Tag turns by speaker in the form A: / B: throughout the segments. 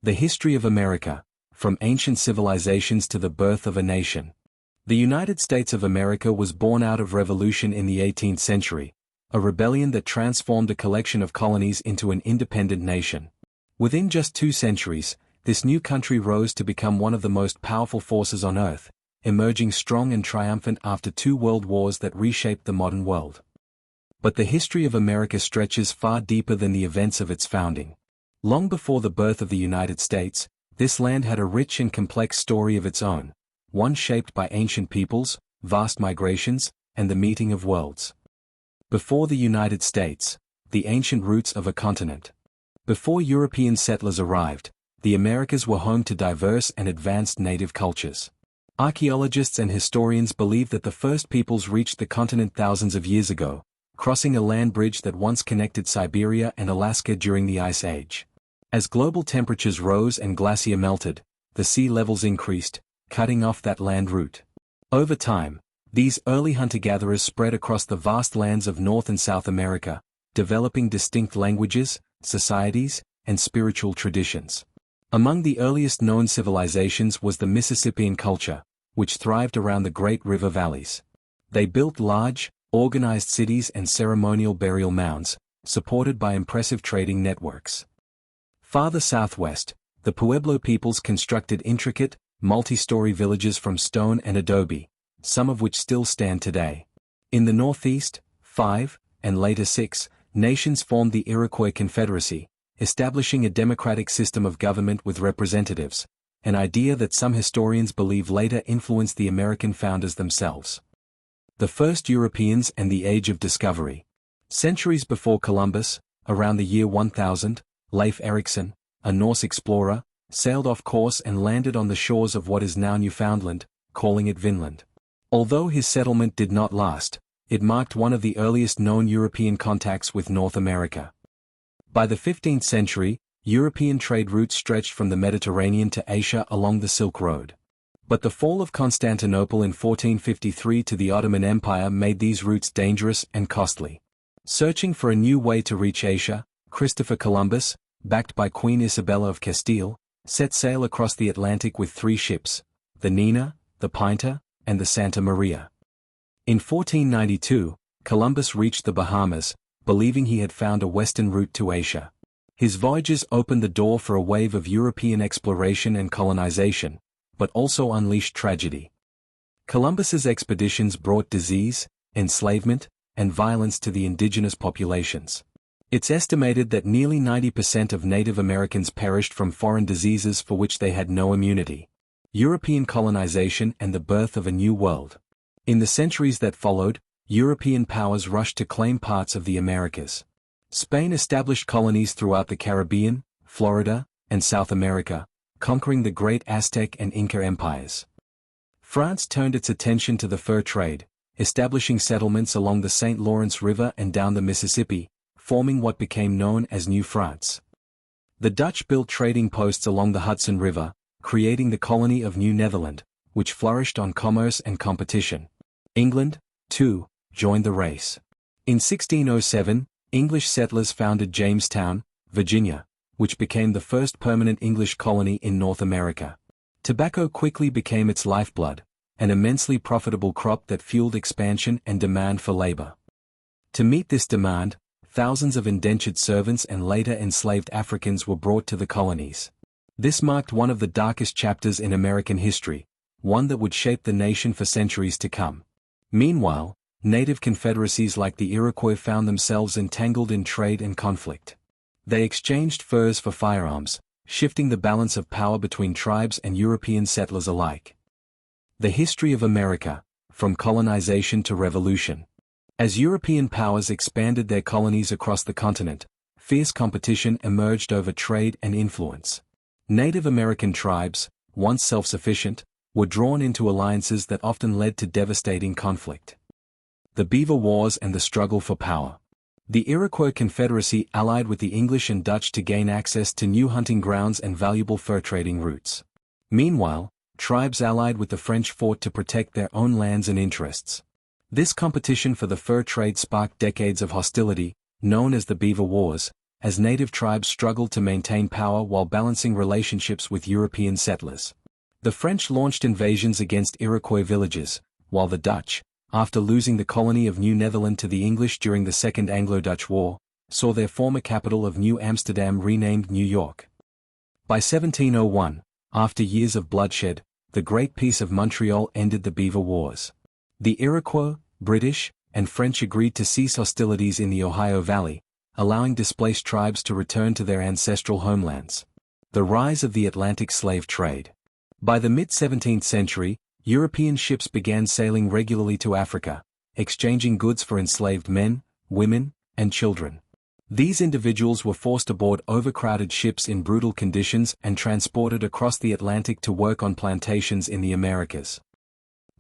A: The history of America, from ancient civilizations to the birth of a nation. The United States of America was born out of revolution in the 18th century, a rebellion that transformed a collection of colonies into an independent nation. Within just 2 centuries, this new country rose to become one of the most powerful forces on Earth, emerging strong and triumphant after 2 world wars that reshaped the modern world. But the history of America stretches far deeper than the events of its founding. Long before the birth of the United States, this land had a rich and complex story of its own, one shaped by ancient peoples, vast migrations, and the meeting of worlds. Before the United States, the ancient roots of a continent. Before European settlers arrived, the Americas were home to diverse and advanced native cultures. Archaeologists and historians believe that the first peoples reached the continent thousands of years ago, crossing a land bridge that once connected Siberia and Alaska during the Ice Age. As global temperatures rose and glacier melted, the sea levels increased, cutting off that land route. Over time, these early hunter-gatherers spread across the vast lands of North and South America, developing distinct languages, societies, and spiritual traditions. Among the earliest known civilizations was the Mississippian culture, which thrived around the great river valleys. They built large, organized cities and ceremonial burial mounds, supported by impressive trading networks. Farther southwest, the Pueblo peoples constructed intricate, multi-story villages from stone and adobe, some of which still stand today. In the northeast, 5, and later 6, nations formed the Iroquois Confederacy, establishing a democratic system of government with representatives, an idea that some historians believe later influenced the American founders themselves. The first Europeans and the Age of Discovery. Centuries before Columbus, around the year 1000, Leif Erikson, a Norse explorer, sailed off course and landed on the shores of what is now Newfoundland, calling it Vinland. Although his settlement did not last, it marked one of the earliest known European contacts with North America. By the 15th century, European trade routes stretched from the Mediterranean to Asia along the Silk Road. But the fall of Constantinople in 1453 to the Ottoman Empire made these routes dangerous and costly. Searching for a new way to reach Asia, Christopher Columbus, backed by Queen Isabella of Castile, set sail across the Atlantic with 3 ships, the Nina, the Pinta, and the Santa Maria. In 1492, Columbus reached the Bahamas, believing he had found a western route to Asia. His voyages opened the door for a wave of European exploration and colonization, but also unleashed tragedy. Columbus's expeditions brought disease, enslavement, and violence to the indigenous populations. It's estimated that nearly 90% of Native Americans perished from foreign diseases for which they had no immunity. European colonization and the birth of a new world. In the centuries that followed, European powers rushed to claim parts of the Americas. Spain established colonies throughout the Caribbean, Florida, and South America, conquering the great Aztec and Inca empires. France turned its attention to the fur trade, establishing settlements along the St. Lawrence River and down the Mississippi, forming what became known as New France. The Dutch built trading posts along the Hudson River, creating the colony of New Netherland, which flourished on commerce and competition. England, too, joined the race. In 1607, English settlers founded Jamestown, Virginia, which became the first permanent English colony in North America. Tobacco quickly became its lifeblood, an immensely profitable crop that fueled expansion and demand for labor. To meet this demand, thousands of indentured servants and later enslaved Africans were brought to the colonies. This marked one of the darkest chapters in American history, one that would shape the nation for centuries to come. Meanwhile, native confederacies like the Iroquois found themselves entangled in trade and conflict. They exchanged furs for firearms, shifting the balance of power between tribes and European settlers alike. The history of America, from colonization to revolution. As European powers expanded their colonies across the continent, fierce competition emerged over trade and influence. Native American tribes, once self-sufficient, were drawn into alliances that often led to devastating conflict. The Beaver Wars and the struggle for power. The Iroquois Confederacy allied with the English and Dutch to gain access to new hunting grounds and valuable fur trading routes. Meanwhile, tribes allied with the French fought to protect their own lands and interests. This competition for the fur trade sparked decades of hostility, known as the Beaver Wars, as native tribes struggled to maintain power while balancing relationships with European settlers. The French launched invasions against Iroquois villages, while the Dutch, after losing the colony of New Netherland to the English during the Second Anglo-Dutch War, saw their former capital of New Amsterdam renamed New York. By 1701, after years of bloodshed, the Great Peace of Montreal ended the Beaver Wars. The Iroquois, British, and French agreed to cease hostilities in the Ohio Valley, allowing displaced tribes to return to their ancestral homelands. The rise of the Atlantic slave trade. By the mid-17th century, European ships began sailing regularly to Africa, exchanging goods for enslaved men, women, and children. These individuals were forced aboard overcrowded ships in brutal conditions and transported across the Atlantic to work on plantations in the Americas.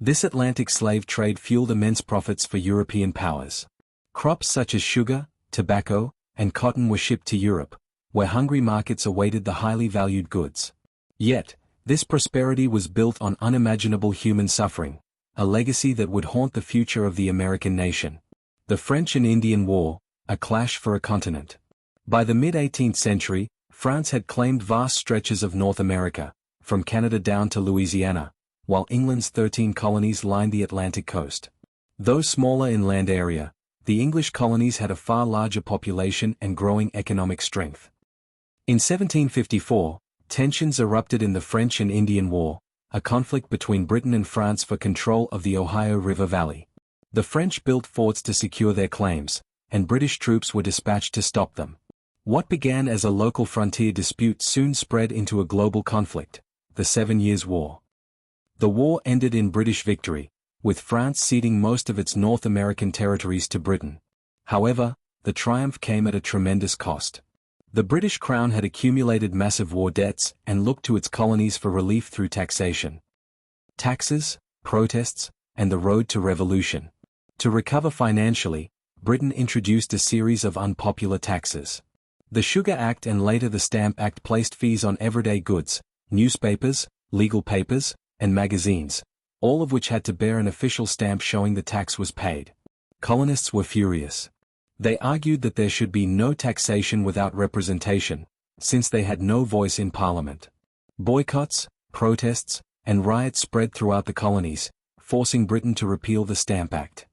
A: This Atlantic slave trade fueled immense profits for European powers. Crops such as sugar, tobacco, and cotton were shipped to Europe, where hungry markets awaited the highly valued goods. Yet, this prosperity was built on unimaginable human suffering, a legacy that would haunt the future of the American nation. The French and Indian War, a clash for a continent. By the mid-18th century, France had claimed vast stretches of North America, from Canada down to Louisiana, while England's 13 colonies lined the Atlantic coast. Though smaller in land area, the English colonies had a far larger population and growing economic strength. In 1754, tensions erupted in the French and Indian War, a conflict between Britain and France for control of the Ohio River Valley. The French built forts to secure their claims, and British troops were dispatched to stop them. What began as a local frontier dispute soon spread into a global conflict, the 7 Years' War. The war ended in British victory, with France ceding most of its North American territories to Britain. However, the triumph came at a tremendous cost. The British Crown had accumulated massive war debts and looked to its colonies for relief through taxation. Taxes, protests, and the road to revolution. To recover financially, Britain introduced a series of unpopular taxes. The Sugar Act and later the Stamp Act placed fees on everyday goods, newspapers, legal papers, and magazines, all of which had to bear an official stamp showing the tax was paid. Colonists were furious. They argued that there should be no taxation without representation, since they had no voice in Parliament. Boycotts, protests, and riots spread throughout the colonies, forcing Britain to repeal the Stamp Act.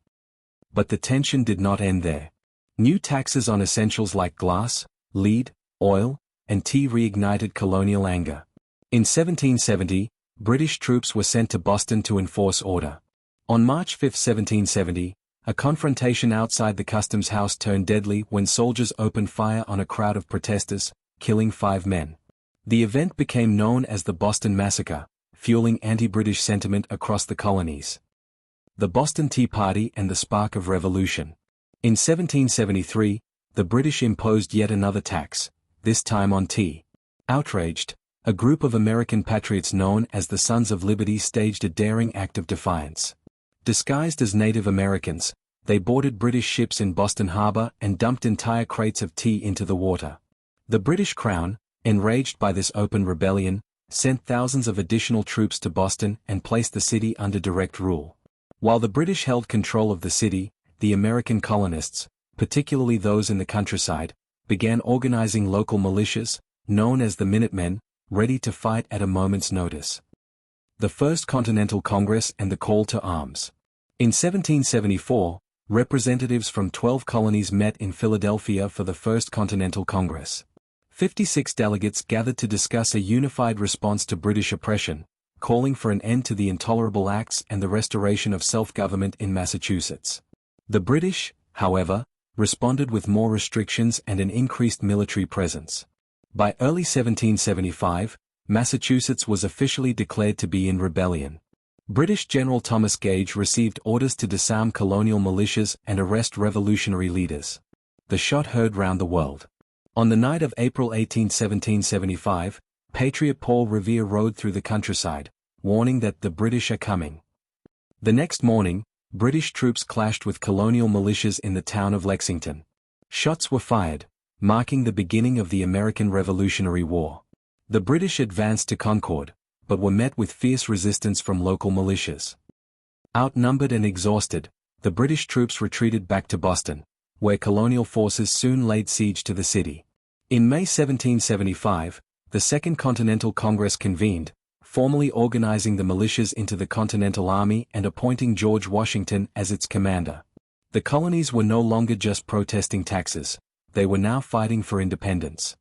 A: But the tension did not end there. New taxes on essentials like glass, lead, oil, and tea reignited colonial anger. In 1770, British troops were sent to Boston to enforce order. On March 5, 1770, a confrontation outside the customs house turned deadly when soldiers opened fire on a crowd of protesters, killing 5 men. The event became known as the Boston Massacre, fueling anti-British sentiment across the colonies. The Boston Tea Party and the spark of revolution. In 1773, the British imposed yet another tax, this time on tea. Outraged, a group of American patriots known as the Sons of Liberty staged a daring act of defiance. Disguised as Native Americans, they boarded British ships in Boston Harbor and dumped entire crates of tea into the water. The British Crown, enraged by this open rebellion, sent thousands of additional troops to Boston and placed the city under direct rule. While the British held control of the city, the American colonists, particularly those in the countryside, began organizing local militias, known as the Minutemen, ready to fight at a moment's notice. The First Continental Congress and the Call to Arms. In 1774, representatives from 12 colonies met in Philadelphia for the First Continental Congress. 56 delegates gathered to discuss a unified response to British oppression, calling for an end to the intolerable acts and the restoration of self-government in Massachusetts. The British, however, responded with more restrictions and an increased military presence. By early 1775, Massachusetts was officially declared to be in rebellion. British General Thomas Gage received orders to disarm colonial militias and arrest revolutionary leaders. The shot heard round the world. On the night of April 18, 1775, Patriot Paul Revere rode through the countryside, warning that the British are coming. The next morning, British troops clashed with colonial militias in the town of Lexington. Shots were fired, marking the beginning of the American Revolutionary War. The British advanced to Concord, but were met with fierce resistance from local militias. Outnumbered and exhausted, the British troops retreated back to Boston, where colonial forces soon laid siege to the city. In May 1775, the Second Continental Congress convened, formally organizing the militias into the Continental Army and appointing George Washington as its commander. The colonies were no longer just protesting taxes, they were now fighting for independence.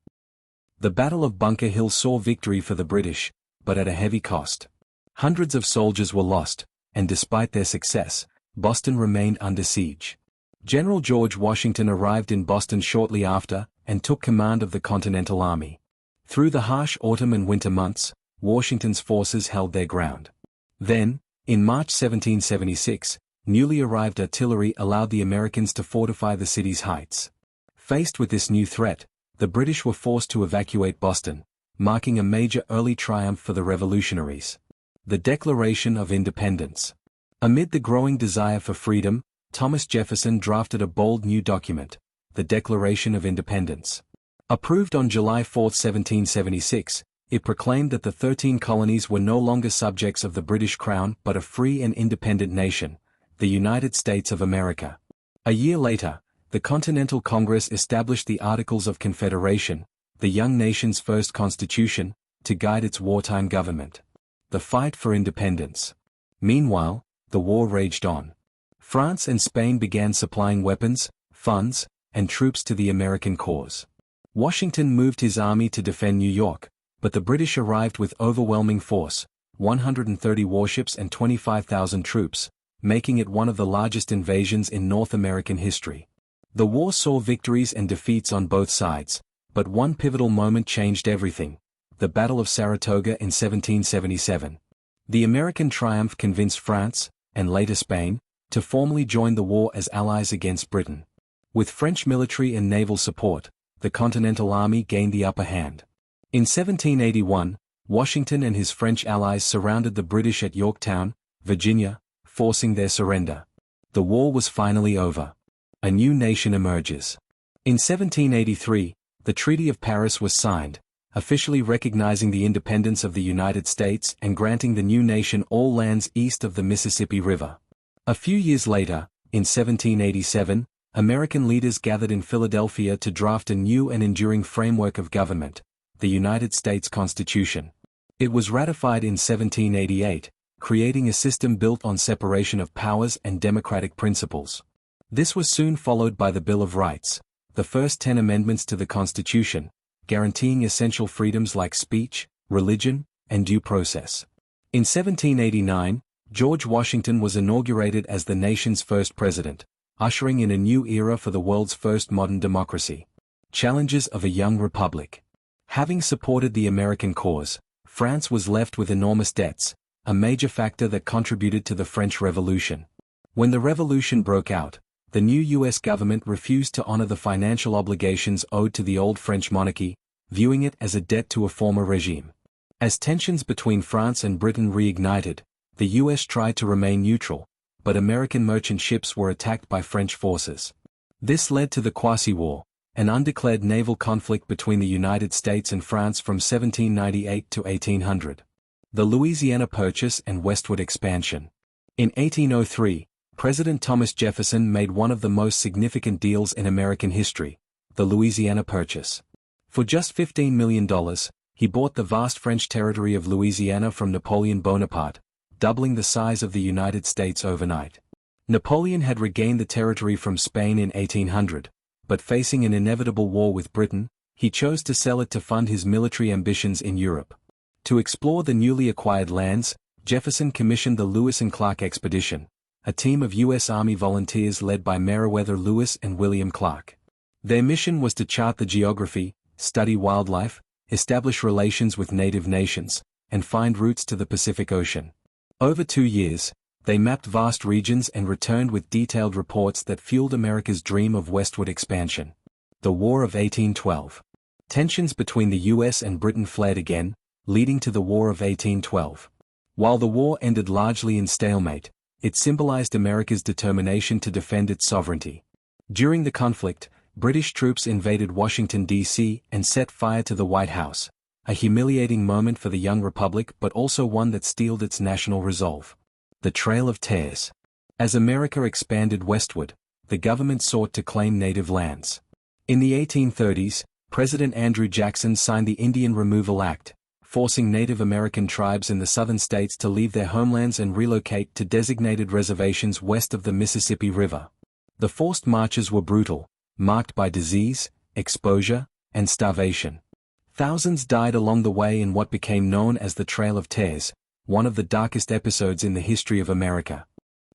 A: The Battle of Bunker Hill saw victory for the British, but at a heavy cost. Hundreds of soldiers were lost, and despite their success, Boston remained under siege. General George Washington arrived in Boston shortly after, and took command of the Continental Army. Through the harsh autumn and winter months, Washington's forces held their ground. Then, in March 1776, newly arrived artillery allowed the Americans to fortify the city's heights. Faced with this new threat, the British were forced to evacuate Boston, marking a major early triumph for the revolutionaries. The Declaration of Independence. Amid the growing desire for freedom, Thomas Jefferson drafted a bold new document, the Declaration of Independence. Approved on July 4, 1776, it proclaimed that the 13 colonies were no longer subjects of the British Crown but a free and independent nation, the United States of America. A year later, the Continental Congress established the Articles of Confederation, the young nation's first constitution, to guide its wartime government. The fight for independence. Meanwhile, the war raged on. France and Spain began supplying weapons, funds, and troops to the American cause. Washington moved his army to defend New York, but the British arrived with overwhelming force, 130 warships and 25,000 troops, making it one of the largest invasions in North American history. The war saw victories and defeats on both sides, but one pivotal moment changed everything: the Battle of Saratoga in 1777. The American triumph convinced France, and later Spain, to formally join the war as allies against Britain. With French military and naval support, the Continental Army gained the upper hand. In 1781, Washington and his French allies surrounded the British at Yorktown, Virginia, forcing their surrender. The war was finally over. A new nation emerges. In 1783, the Treaty of Paris was signed, officially recognizing the independence of the United States and granting the new nation all lands east of the Mississippi River. A few years later, in 1787, American leaders gathered in Philadelphia to draft a new and enduring framework of government, the United States Constitution. It was ratified in 1788, creating a system built on separation of powers and democratic principles. This was soon followed by the Bill of Rights, the first 10 amendments to the Constitution, guaranteeing essential freedoms like speech, religion, and due process. In 1789, George Washington was inaugurated as the nation's first president, ushering in a new era for the world's first modern democracy. Challenges of a young republic. Having supported the American cause, France was left with enormous debts, a major factor that contributed to the French Revolution. When the revolution broke out, the new U.S. government refused to honor the financial obligations owed to the old French monarchy, viewing it as a debt to a former regime. As tensions between France and Britain reignited, the U.S. tried to remain neutral, but American merchant ships were attacked by French forces. This led to the Quasi-War, an undeclared naval conflict between the United States and France from 1798 to 1800. The Louisiana Purchase and westward expansion. In 1803, President Thomas Jefferson made one of the most significant deals in American history, the Louisiana Purchase. For just $15 million, he bought the vast French territory of Louisiana from Napoleon Bonaparte, doubling the size of the United States overnight. Napoleon had regained the territory from Spain in 1800, but facing an inevitable war with Britain, he chose to sell it to fund his military ambitions in Europe. To explore the newly acquired lands, Jefferson commissioned the Lewis and Clark Expedition, a team of U.S. Army volunteers led by Meriwether Lewis and William Clark. Their mission was to chart the geography, study wildlife, establish relations with native nations, and find routes to the Pacific Ocean. Over 2 years, they mapped vast regions and returned with detailed reports that fueled America's dream of westward expansion. The War of 1812. Tensions between the U.S. and Britain flared again, leading to the War of 1812. While the war ended largely in stalemate, it symbolized America's determination to defend its sovereignty. During the conflict, British troops invaded Washington, D.C. and set fire to the White House, a humiliating moment for the young republic but also one that steeled its national resolve. The Trail of Tears. As America expanded westward, the government sought to claim native lands. In the 1830s, President Andrew Jackson signed the Indian Removal Act, forcing Native American tribes in the southern states to leave their homelands and relocate to designated reservations west of the Mississippi River. The forced marches were brutal, marked by disease, exposure, and starvation. Thousands died along the way in what became known as the Trail of Tears, one of the darkest episodes in the history of America.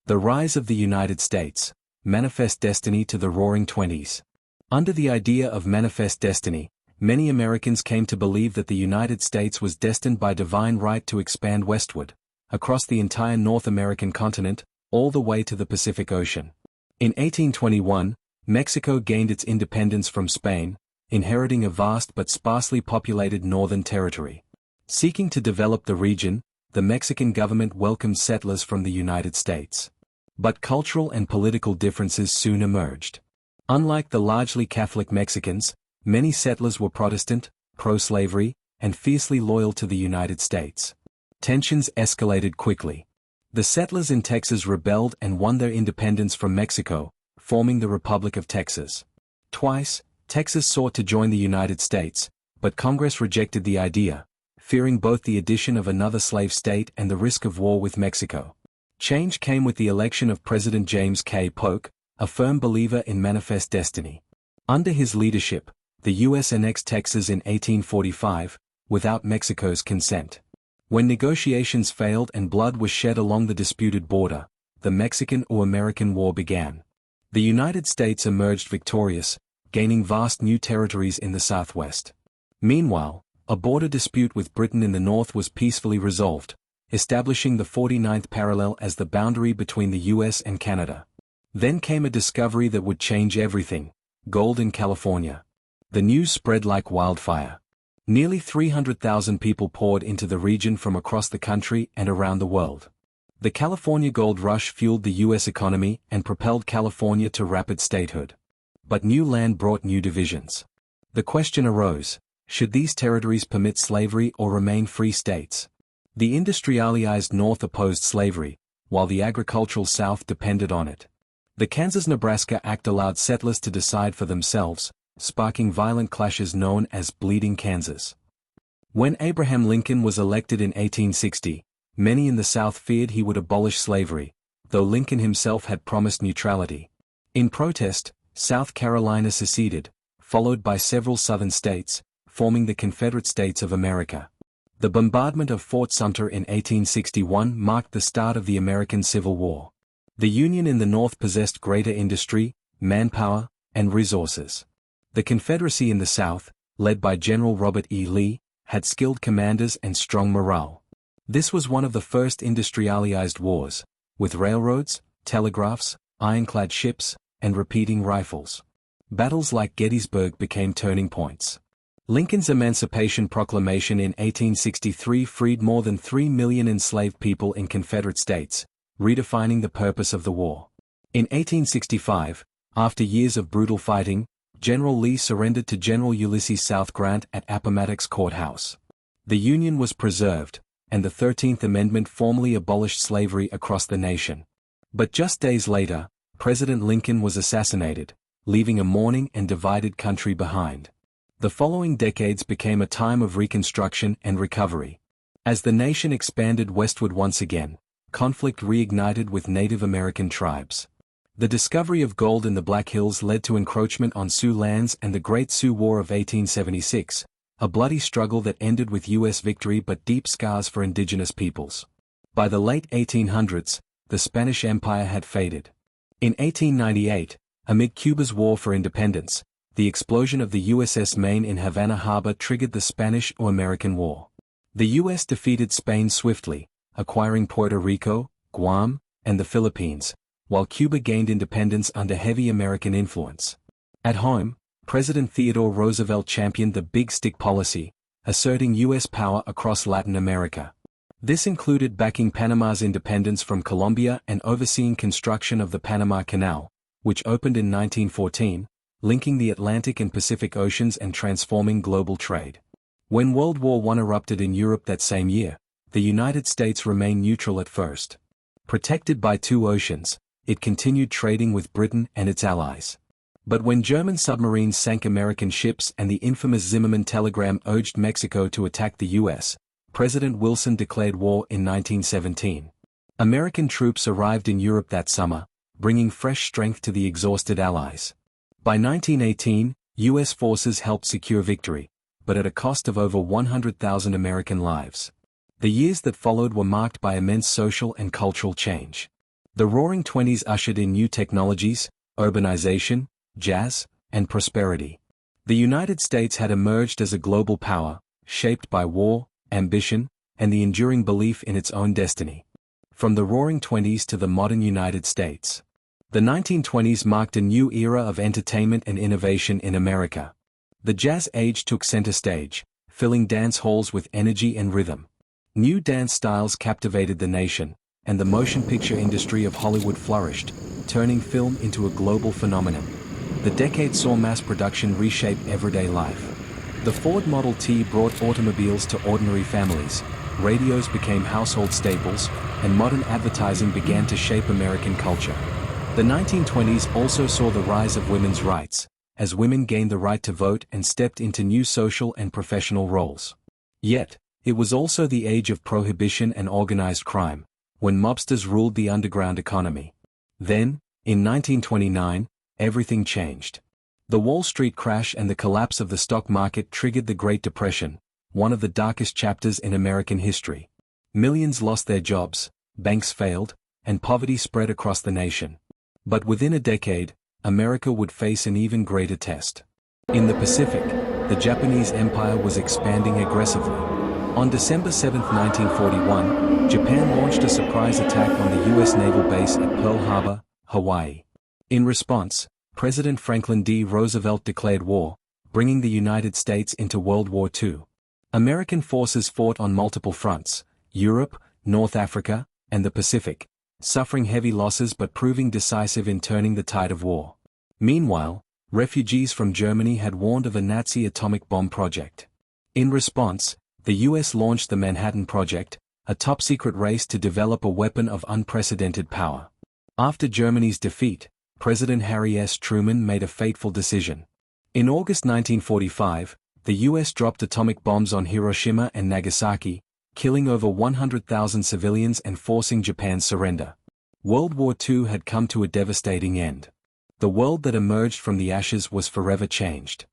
A: The rise of the United States, manifest destiny to the Roaring Twenties. Under the idea of manifest destiny, many Americans came to believe that the United States was destined by divine right to expand westward, across the entire North American continent, all the way to the Pacific Ocean. In 1821, Mexico gained its independence from Spain, inheriting a vast but sparsely populated northern territory. Seeking to develop the region, the Mexican government welcomed settlers from the United States. But cultural and political differences soon emerged. Unlike the largely Catholic Mexicans, many settlers were Protestant, pro-slavery, and fiercely loyal to the United States. Tensions escalated quickly. The settlers in Texas rebelled and won their independence from Mexico, forming the Republic of Texas. Twice, Texas sought to join the United States, but Congress rejected the idea, fearing both the addition of another slave state and the risk of war with Mexico. Change came with the election of President James K. Polk, a firm believer in manifest destiny. Under his leadership, the U.S. annexed Texas in 1845, without Mexico's consent. When negotiations failed and blood was shed along the disputed border, the Mexican-American War began. The United States emerged victorious, gaining vast new territories in the Southwest. Meanwhile, a border dispute with Britain in the north was peacefully resolved, establishing the 49th parallel as the boundary between the U.S. and Canada. Then came a discovery that would change everything: gold in California. The news spread like wildfire. Nearly 300,000 people poured into the region from across the country and around the world. The California gold rush fueled the U.S. economy and propelled California to rapid statehood. But new land brought new divisions. The question arose: should these territories permit slavery or remain free states? The industrialized North opposed slavery, while the agricultural South depended on it. The Kansas-Nebraska Act allowed settlers to decide for themselves, sparking violent clashes known as Bleeding Kansas. When Abraham Lincoln was elected in 1860, many in the South feared he would abolish slavery, though Lincoln himself had promised neutrality. In protest, South Carolina seceded, followed by several Southern states, forming the Confederate States of America. The bombardment of Fort Sumter in 1861 marked the start of the American Civil War. The Union in the North possessed greater industry, manpower, and resources. The Confederacy in the South, led by General Robert E. Lee, had skilled commanders and strong morale. This was one of the first industrialized wars, with railroads, telegraphs, ironclad ships, and repeating rifles. Battles like Gettysburg became turning points. Lincoln's Emancipation Proclamation in 1863 freed more than 3 million enslaved people in Confederate states, redefining the purpose of the war. In 1865, after years of brutal fighting, General Lee surrendered to General Ulysses South Grant at Appomattox Courthouse. The Union was preserved, and the 13th Amendment formally abolished slavery across the nation. But just days later, President Lincoln was assassinated, leaving a mourning and divided country behind. The following decades became a time of reconstruction and recovery. As the nation expanded westward once again, conflict reignited with Native American tribes. The discovery of gold in the Black Hills led to encroachment on Sioux lands and the Great Sioux War of 1876, a bloody struggle that ended with U.S. victory but deep scars for indigenous peoples. By the late 1800s, the Spanish Empire had faded. In 1898, amid Cuba's war for independence, the explosion of the USS Maine in Havana Harbor triggered the Spanish-American War. The U.S. defeated Spain swiftly, acquiring Puerto Rico, Guam, and the Philippines, while Cuba gained independence under heavy American influence. At home, President Theodore Roosevelt championed the Big Stick policy, asserting U.S. power across Latin America. This included backing Panama's independence from Colombia and overseeing construction of the Panama Canal, which opened in 1914, linking the Atlantic and Pacific Oceans and transforming global trade. When World War I erupted in Europe that same year, the United States remained neutral at first. Protected by two oceans, it continued trading with Britain and its allies. But when German submarines sank American ships and the infamous Zimmermann telegram urged Mexico to attack the U.S., President Wilson declared war in 1917. American troops arrived in Europe that summer, bringing fresh strength to the exhausted Allies. By 1918, U.S. forces helped secure victory, but at a cost of over 100,000 American lives. The years that followed were marked by immense social and cultural change. The Roaring Twenties ushered in new technologies, urbanization, jazz, and prosperity. The United States had emerged as a global power, shaped by war, ambition, and the enduring belief in its own destiny. From the Roaring Twenties to the modern United States. The 1920s marked a new era of entertainment and innovation in America. The jazz age took center stage, filling dance halls with energy and rhythm. New dance styles captivated the nation, and the motion picture industry of Hollywood flourished, turning film into a global phenomenon. The decade saw mass production reshape everyday life. The Ford Model T brought automobiles to ordinary families, radios became household staples, and modern advertising began to shape American culture. The 1920s also saw the rise of women's rights, as women gained the right to vote and stepped into new social and professional roles. Yet, it was also the age of prohibition and organized crime, when mobsters ruled the underground economy. Then, in 1929, everything changed. The Wall Street crash and the collapse of the stock market triggered the Great Depression, one of the darkest chapters in American history. Millions lost their jobs, banks failed, and poverty spread across the nation. But within a decade, America would face an even greater test. In the Pacific, the Japanese Empire was expanding aggressively. On December 7, 1941, Japan launched a surprise attack on the U.S. naval base at Pearl Harbor, Hawaii. In response, President Franklin D. Roosevelt declared war, bringing the United States into World War II. American forces fought on multiple fronts: Europe, North Africa, and the Pacific, suffering heavy losses but proving decisive in turning the tide of war. Meanwhile, refugees from Germany had warned of a Nazi atomic bomb project. In response, the U.S. launched the Manhattan Project, a top-secret race to develop a weapon of unprecedented power. After Germany's defeat, President Harry S. Truman made a fateful decision. In August 1945, the U.S. dropped atomic bombs on Hiroshima and Nagasaki, killing over 100,000 civilians and forcing Japan's surrender. World War II had come to a devastating end. The world that emerged from the ashes was forever changed.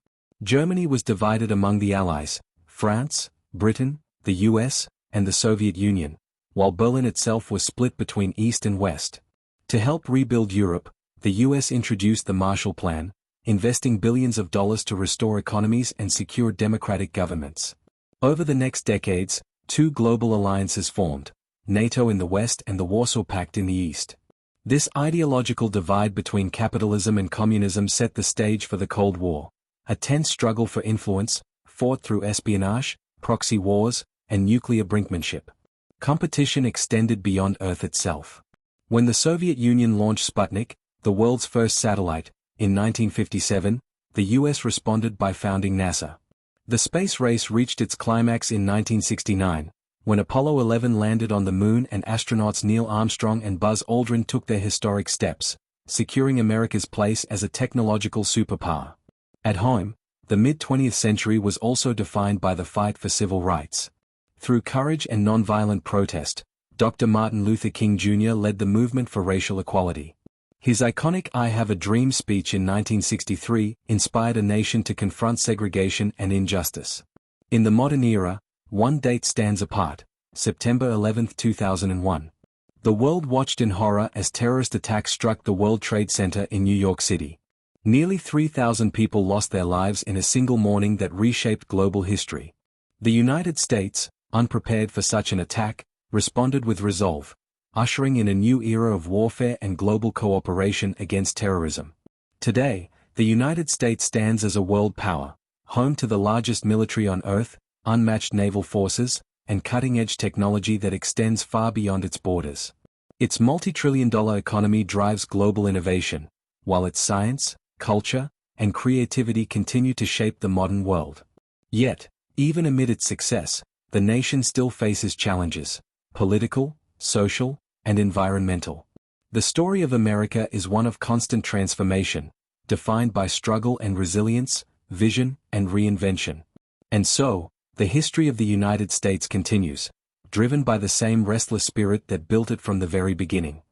A: Germany was divided among the Allies, France, Britain, the US, and the Soviet Union, while Berlin itself was split between East and West. To help rebuild Europe, the US introduced the Marshall Plan, investing billions of dollars to restore economies and secure democratic governments. Over the next decades, two global alliances formed, NATO in the West and the Warsaw Pact in the East. This ideological divide between capitalism and communism set the stage for the Cold War, a tense struggle for influence, fought through espionage, proxy wars, and nuclear brinkmanship. Competition extended beyond Earth itself. When the Soviet Union launched Sputnik, the world's first satellite, in 1957, the US responded by founding NASA. The space race reached its climax in 1969, when Apollo 11 landed on the Moon and astronauts Neil Armstrong and Buzz Aldrin took their historic steps, securing America's place as a technological superpower. At home, the mid-20th century was also defined by the fight for civil rights. Through courage and nonviolent protest, Dr. Martin Luther King Jr. led the movement for racial equality. His iconic I Have a Dream speech in 1963 inspired a nation to confront segregation and injustice. In the modern era, one date stands apart: September 11, 2001. The world watched in horror as terrorist attacks struck the World Trade Center in New York City. Nearly 3,000 people lost their lives in a single morning that reshaped global history. The United States, unprepared for such an attack, responded with resolve, ushering in a new era of warfare and global cooperation against terrorism. Today, the United States stands as a world power, home to the largest military on Earth, unmatched naval forces, and cutting-edge technology that extends far beyond its borders. Its multi-trillion-dollar economy drives global innovation, while its science, culture, and creativity continue to shape the modern world. Yet, even amid its success, the nation still faces challenges: political, social, and environmental. The story of America is one of constant transformation, defined by struggle and resilience, vision and reinvention. And so, the history of the United States continues, driven by the same restless spirit that built it from the very beginning.